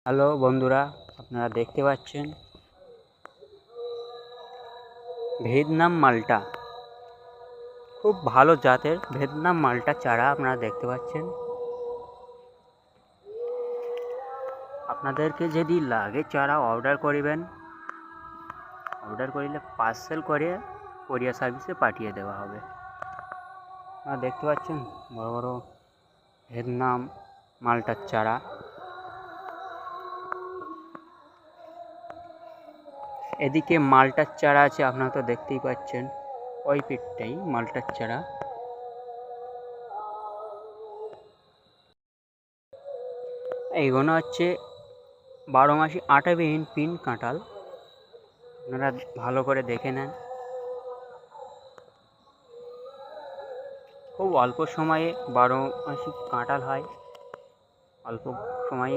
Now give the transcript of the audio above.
Hello বন্ধুরা, আপনারা দেখতে পাচ্ছেন ভিয়েতনাম মালটা। খুব ভালো জাতের ভিয়েতনাম মালটা চারা আপনারা দেখতে পাচ্ছেন। আপনাদেরকে যদি লাগে চারা অর্ডার করিবেন, অর্ডার করিলে পার্সেল করে কোরিয়ার সার্ভিসে পাঠিয়ে দেওয়া হবে। আপনারা দেখতে পাচ্ছেন বড় বড় ভিয়েতনাম মালটার চারা। এদিকে মালটার চারা আছে, আপনারা তো দেখতেই পাচ্ছেন, ওই পিঠটাই মালটার চারা। এইগুলো হচ্ছে 12 মাসি আটাবিহীন পিন কাঁঠাল। আপনারা ভালো করে দেখে নেন। খুব অল্প সময়ে 12 মাসি কাঁঠাল হয়, অল্প সময়ে